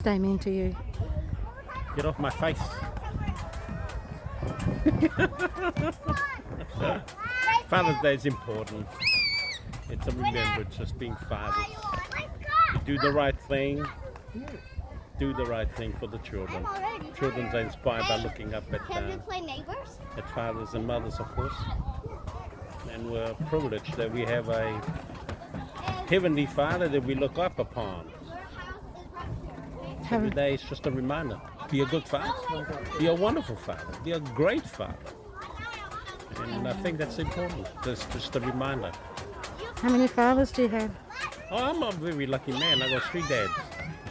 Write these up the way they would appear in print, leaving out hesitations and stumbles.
They mean to you? Get off my face. Father's Day is important. It's a remembrance, just being fathers. You do the right thing. Do the right thing for the children. Children are inspired by looking up at fathers and mothers, of course. And we're privileged that we have a heavenly Father that we look up upon. Every day is just a reminder. Be a good father. Be a wonderful father. Be a great father. And I think that's important. That's just a reminder. How many fathers do you have? Oh, I'm a very lucky man. I got 3 dads.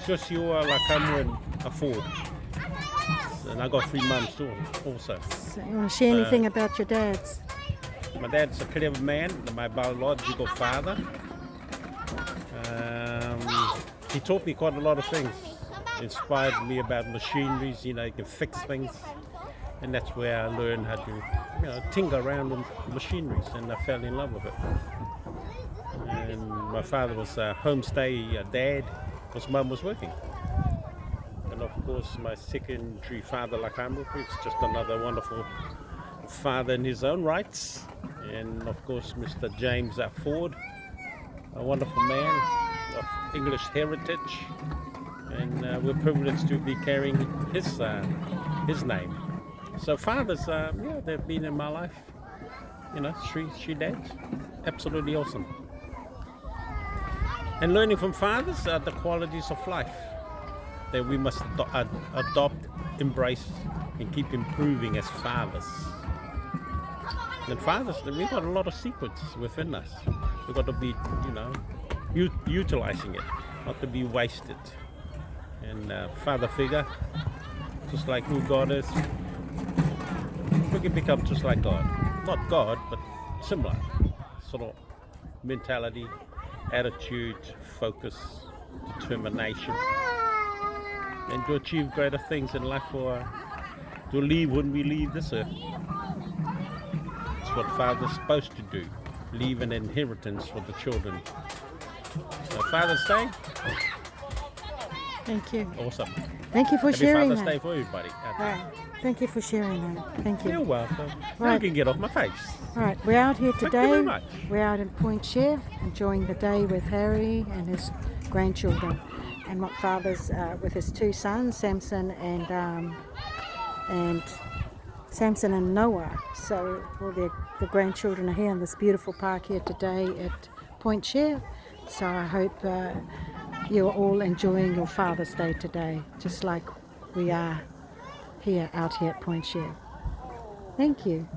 Joshua, Lakamu, and Aford. And I got 3 mums too, also. So you want to share anything about your dads? My dad's a clever man, my biological father. He taught me quite a lot of things. Inspired me about machineries, you can fix things. And that's where I learned how to, tinker around with machineries, and I fell in love with it. And my father was a homestay dad, because mum was working. And of course, my secondary father, Lakamu, is just another wonderful father in his own rights. And of course, Mr. James Ford, a wonderful man of English heritage. And we're privileged to be carrying his name. So fathers, they've been in my life. 3 dads, absolutely awesome. And learning from fathers are the qualities of life that we must adopt, embrace, and keep improving as fathers. And fathers, we've got a lot of secrets within us. We've got to be, utilizing it, not to be wasted. And father figure, just like who God is, we can become just like God. Not God, but similar sort of mentality, attitude, focus, determination, and to achieve greater things in life, to leave when we leave this earth. It's what fathers are supposed to do, leave an inheritance for the children. So Father's Day. Thank you. Awesome. Thank you for Happy sharing Father's that. Day for everybody. Right. Thank you for sharing that. Thank you. You're welcome. Now Right. you can get off my face. All right, we're out here Thank you today. very much. We're out in Point Chev, enjoying the day with Harry and his grandchildren, and my father's with his 2 sons, Samson and Noah. So all the grandchildren are here in this beautiful park here today at Point Chev. So I hope you're all enjoying your Father's Day today, just like we are out here at Point Chev. Thank you.